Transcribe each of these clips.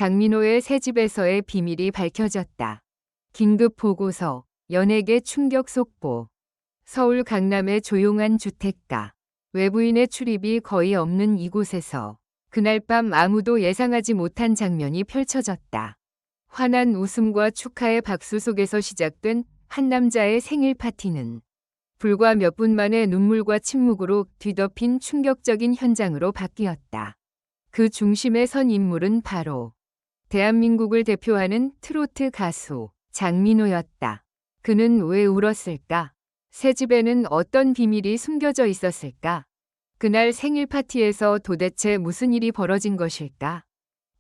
장민호의 새집에서의 비밀이 밝혀졌다. 긴급 보고서, 연예계 충격 속보. 서울 강남의 조용한 주택가. 외부인의 출입이 거의 없는 이곳에서 그날 밤 아무도 예상하지 못한 장면이 펼쳐졌다. 환한 웃음과 축하의 박수 속에서 시작된 한 남자의 생일 파티는 불과 몇 분 만에 눈물과 침묵으로 뒤덮인 충격적인 현장으로 바뀌었다. 그 중심에 선 인물은 바로 대한민국을 대표하는 트로트 가수 장민호였다. 그는 왜 울었을까? 새집에는 어떤 비밀이 숨겨져 있었을까? 그날 생일 파티에서 도대체 무슨 일이 벌어진 것일까?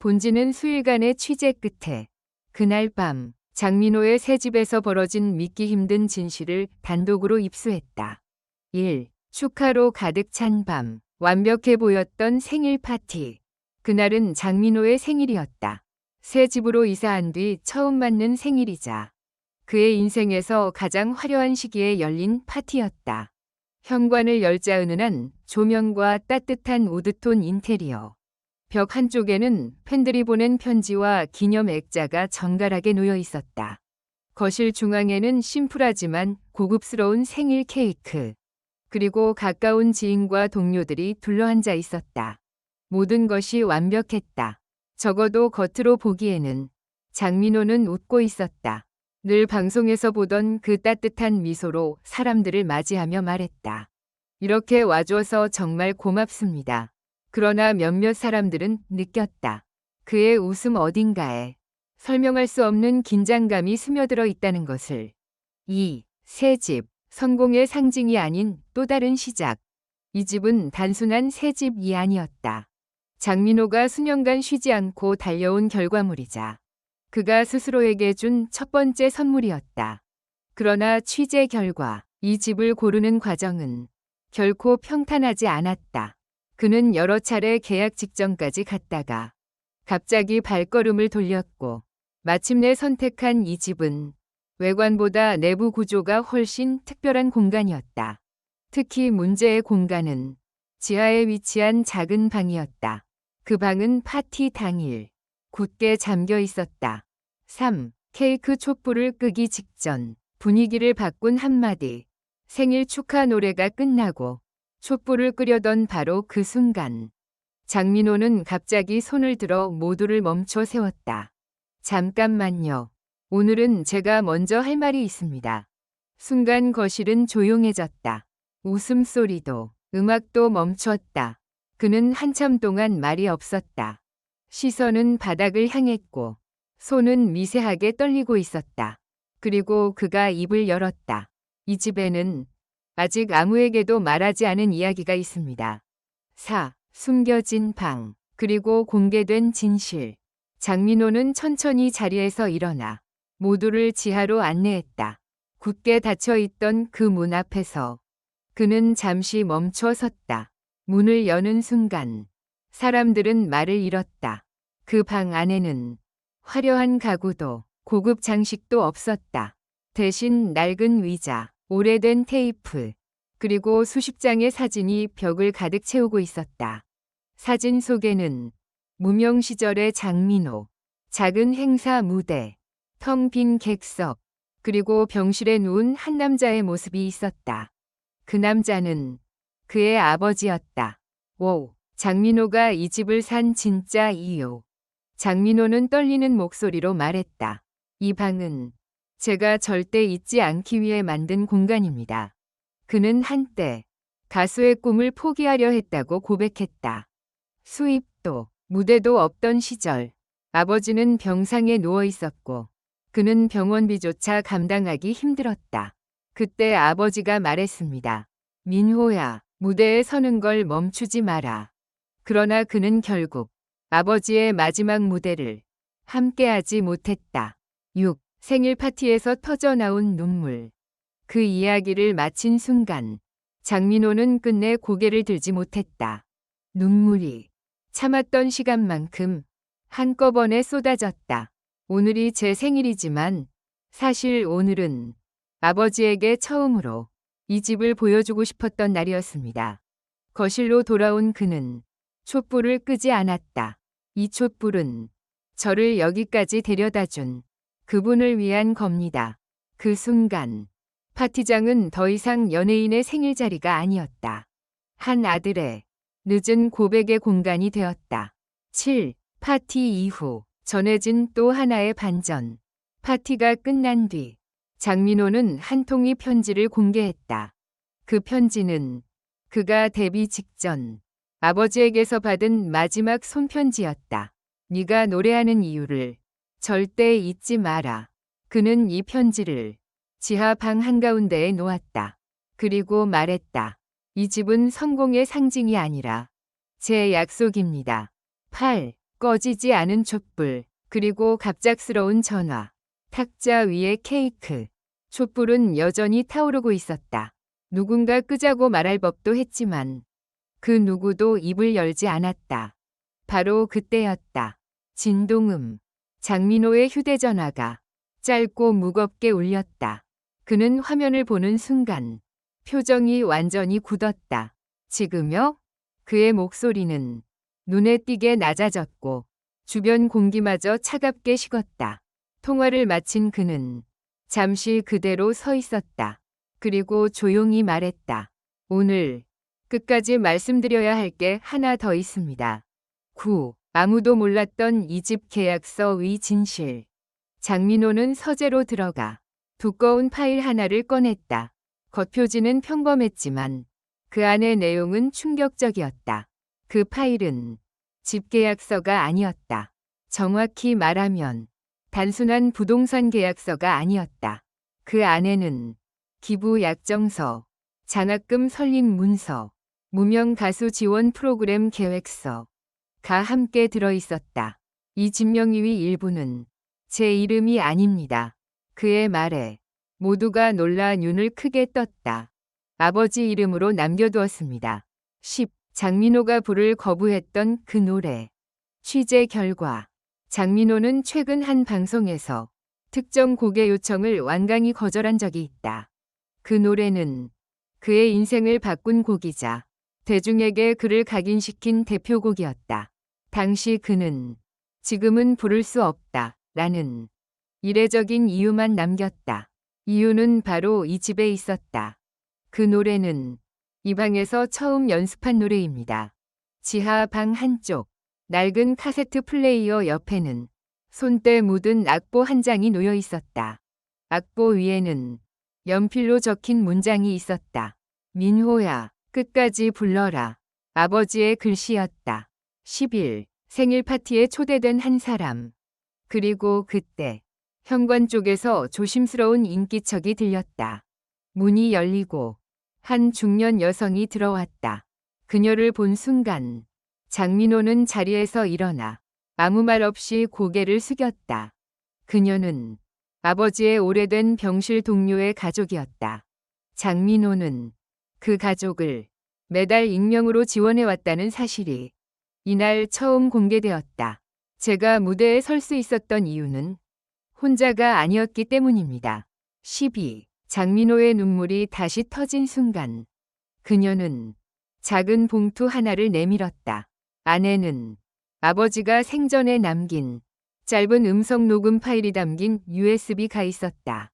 본지는 수일간의 취재 끝에 그날 밤 장민호의 새집에서 벌어진 믿기 힘든 진실을 단독으로 입수했다. 1. 축하로 가득 찬 밤. 완벽해 보였던 생일 파티. 그날은 장민호의 생일이었다. 새 집으로 이사한 뒤 처음 맞는 생일이자 그의 인생에서 가장 화려한 시기에 열린 파티였다. 현관을 열자 은은한 조명과 따뜻한 우드톤 인테리어. 벽 한쪽에는 팬들이 보낸 편지와 기념 액자가 정갈하게 놓여 있었다. 거실 중앙에는 심플하지만 고급스러운 생일 케이크. 그리고 가까운 지인과 동료들이 둘러앉아 있었다. 모든 것이 완벽했다. 적어도 겉으로 보기에는. 장민호는 웃고 있었다. 늘 방송에서 보던 그 따뜻한 미소로 사람들을 맞이하며 말했다. 이렇게 와줘서 정말 고맙습니다. 그러나 몇몇 사람들은 느꼈다. 그의 웃음 어딘가에 설명할 수 없는 긴장감이 스며들어 있다는 것을. 2. 새 집. 성공의 상징이 아닌 또 다른 시작. 이 집은 단순한 새 집이 아니었다. 장민호가 수년간 쉬지 않고 달려온 결과물이자 그가 스스로에게 준 첫 번째 선물이었다. 그러나 취재 결과 이 집을 고르는 과정은 결코 평탄하지 않았다. 그는 여러 차례 계약 직전까지 갔다가 갑자기 발걸음을 돌렸고 마침내 선택한 이 집은 외관보다 내부 구조가 훨씬 특별한 공간이었다. 특히 문제의 공간은 지하에 위치한 작은 방이었다. 그 방은 파티 당일 굳게 잠겨 있었다. 3. 케이크 촛불을 끄기 직전 분위기를 바꾼 한마디. 생일 축하 노래가 끝나고 촛불을 끄려던 바로 그 순간 장민호는 갑자기 손을 들어 모두를 멈춰 세웠다. 잠깐만요. 오늘은 제가 먼저 할 말이 있습니다. 순간 거실은 조용해졌다. 웃음소리도 음악도 멈췄다. 그는 한참 동안 말이 없었다. 시선은 바닥을 향했고 손은 미세하게 떨리고 있었다. 그리고 그가 입을 열었다. 이 집에는 아직 아무에게도 말하지 않은 이야기가 있습니다. 4. 숨겨진 방, 그리고 공개된 진실. 장민호는 천천히 자리에서 일어나 모두를 지하로 안내했다. 굳게 닫혀있던 그 문 앞에서 그는 잠시 멈춰 섰다. 문을 여는 순간 사람들은 말을 잃었다. 그 방 안에는 화려한 가구도 고급 장식도 없었다. 대신 낡은 의자, 오래된 테이프, 그리고 수십 장의 사진이 벽을 가득 채우고 있었다. 사진 속에는 무명 시절의 장민호, 작은 행사 무대, 텅 빈 객석, 그리고 병실에 누운 한 남자의 모습이 있었다. 그 남자는 그의 아버지였다. 오, 장민호가 이 집을 산 진짜 이유. 장민호는 떨리는 목소리로 말했다. 이 방은 제가 절대 잊지 않기 위해 만든 공간입니다. 그는 한때 가수의 꿈을 포기하려 했다고 고백했다. 수입도 무대도 없던 시절 아버지는 병상에 누워 있었고 그는 병원비조차 감당하기 힘들었다. 그때 아버지가 말했습니다. 민호야, 무대에 서는 걸 멈추지 마라. 그러나 그는 결국 아버지의 마지막 무대를 함께하지 못했다. 6. 생일 파티에서 터져나온 눈물. 그 이야기를 마친 순간 장민호는 끝내 고개를 들지 못했다. 눈물이 참았던 시간만큼 한꺼번에 쏟아졌다. 오늘이 제 생일이지만 사실 오늘은 아버지에게 처음으로 이 집을 보여주고 싶었던 날이었습니다. 거실로 돌아온 그는 촛불을 끄지 않았다. 이 촛불은 저를 여기까지 데려다준 그분을 위한 겁니다. 그 순간 파티장은 더 이상 연예인의 생일 자리가 아니었다. 한 아들의 늦은 고백의 공간이 되었다. 7. 파티 이후 전해진 또 하나의 반전. 파티가 끝난 뒤 장민호는 한 통의 편지를 공개했다. 그 편지는 그가 데뷔 직전 아버지에게서 받은 마지막 손편지였다. 네가 노래하는 이유를 절대 잊지 마라. 그는 이 편지를 지하 방 한가운데에 놓았다. 그리고 말했다. 이 집은 성공의 상징이 아니라 제 약속입니다. 8. 꺼지지 않은 촛불, 그리고 갑작스러운 전화. 탁자 위에 케이크. 촛불은 여전히 타오르고 있었다. 누군가 끄자고 말할 법도 했지만 그 누구도 입을 열지 않았다. 바로 그때였다. 진동음. 장민호의 휴대전화가 짧고 무겁게 울렸다. 그는 화면을 보는 순간 표정이 완전히 굳었다. 지금요? 그의 목소리는 눈에 띄게 낮아졌고 주변 공기마저 차갑게 식었다. 통화를 마친 그는 잠시 그대로 서 있었다. 그리고 조용히 말했다. 오늘 끝까지 말씀드려야 할 게 하나 더 있습니다. 9. 아무도 몰랐던 이 집 계약서의 진실. 장민호는 서재로 들어가 두꺼운 파일 하나를 꺼냈다. 겉표지는 평범했지만 그 안의 내용은 충격적이었다. 그 파일은 집 계약서가 아니었다. 정확히 말하면 단순한 부동산 계약서가 아니었다. 그 안에는 기부 약정서, 장학금 설립 문서, 무명 가수 지원 프로그램 계획서가 함께 들어있었다. 이 진명의 일부는 제 이름이 아닙니다. 그의 말에 모두가 놀라 눈을 크게 떴다. 아버지 이름으로 남겨두었습니다. 10. 장민호가 부를 거부했던 그 노래. 취재 결과 장민호는 최근 한 방송에서 특정 곡의 요청을 완강히 거절한 적이 있다. 그 노래는 그의 인생을 바꾼 곡이자 대중에게 그를 각인시킨 대표곡이었다. 당시 그는 지금은 부를 수 없다 라는 이례적인 이유만 남겼다. 이유는 바로 이 집에 있었다. 그 노래는 이 방에서 처음 연습한 노래입니다. 지하 방 한쪽 낡은 카세트 플레이어 옆에는 손때 묻은 악보 한 장이 놓여 있었다. 악보 위에는 연필로 적힌 문장이 있었다. 민호야, 끝까지 불러라. 아버지의 글씨였다. 10일 생일 파티에 초대된 한 사람. 그리고 그때 현관 쪽에서 조심스러운 인기척이 들렸다. 문이 열리고 한 중년 여성이 들어왔다. 그녀를 본 순간 장민호는 자리에서 일어나 아무 말 없이 고개를 숙였다. 그녀는 아버지의 오래된 병실 동료의 가족이었다. 장민호는 그 가족을 매달 익명으로 지원해왔다는 사실이 이날 처음 공개되었다. 제가 무대에 설 수 있었던 이유는 혼자가 아니었기 때문입니다. 12. 장민호의 눈물이 다시 터진 순간 그녀는 작은 봉투 하나를 내밀었다. 안에는 아버지가 생전에 남긴 짧은 음성 녹음 파일이 담긴 USB가 있었다.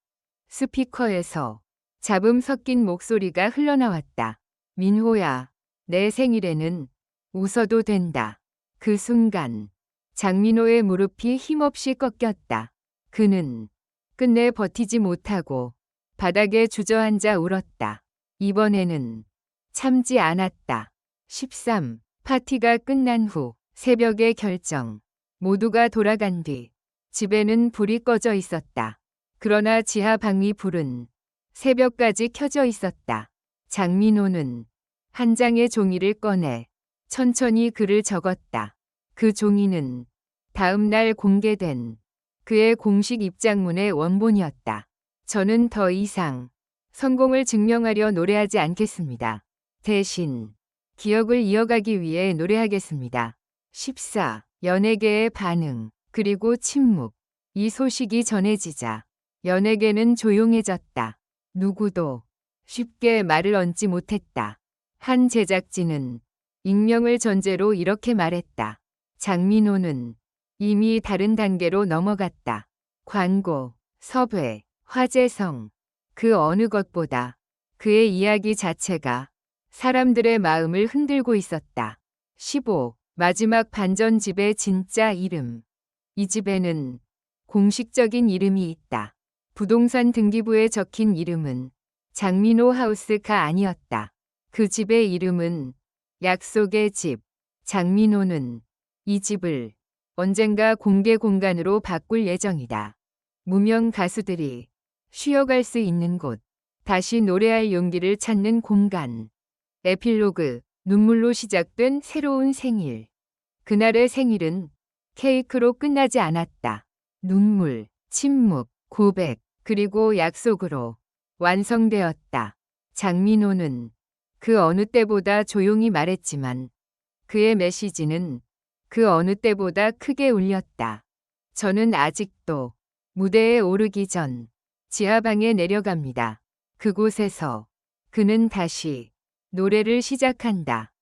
스피커에서 잡음 섞인 목소리가 흘러나왔다. 민호야, 내 생일에는 웃어도 된다. 그 순간 장민호의 무릎이 힘없이 꺾였다. 그는 끝내 버티지 못하고 바닥에 주저앉아 울었다. 이번에는 참지 않았다. 13. 파티가 끝난 후 새벽의 결정. 모두가 돌아간 뒤 집에는 불이 꺼져 있었다. 그러나 지하 방의 불은 새벽까지 켜져 있었다. 장민호는 한 장의 종이를 꺼내 천천히 글을 적었다. 그 종이는 다음 날 공개된 그의 공식 입장문의 원본이었다. 저는 더 이상 성공을 증명하려 노래하지 않겠습니다. 대신 기억을 이어가기 위해 노래하겠습니다. 14. 연예계의 반응, 그리고 침묵. 이 소식이 전해지자 연예계는 조용해졌다. 누구도 쉽게 말을 얹지 못했다. 한 제작진은 익명을 전제로 이렇게 말했다. 장민호는 이미 다른 단계로 넘어갔다. 광고, 섭외, 화제성. 그 어느 것보다 그의 이야기 자체가 사람들의 마음을 흔들고 있었다. 15. 마지막 반전집의 진짜 이름. 이 집에는 공식적인 이름이 있다. 부동산 등기부에 적힌 이름은 장민호 하우스가 아니었다. 그 집의 이름은 약속의 집. 장민호는 이 집을 언젠가 공개 공간으로 바꿀 예정이다. 무명 가수들이 쉬어갈 수 있는 곳, 다시 노래할 용기를 찾는 공간. 에필로그, 눈물로 시작된 새로운 생일. 그날의 생일은 케이크로 끝나지 않았다. 눈물, 침묵, 고백, 그리고 약속으로 완성되었다. 장민호는 그 어느 때보다 조용히 말했지만 그의 메시지는 그 어느 때보다 크게 울렸다. 저는 아직도 무대에 오르기 전 지하방에 내려갑니다. 그곳에서 그는 다시 노래를 시작한다.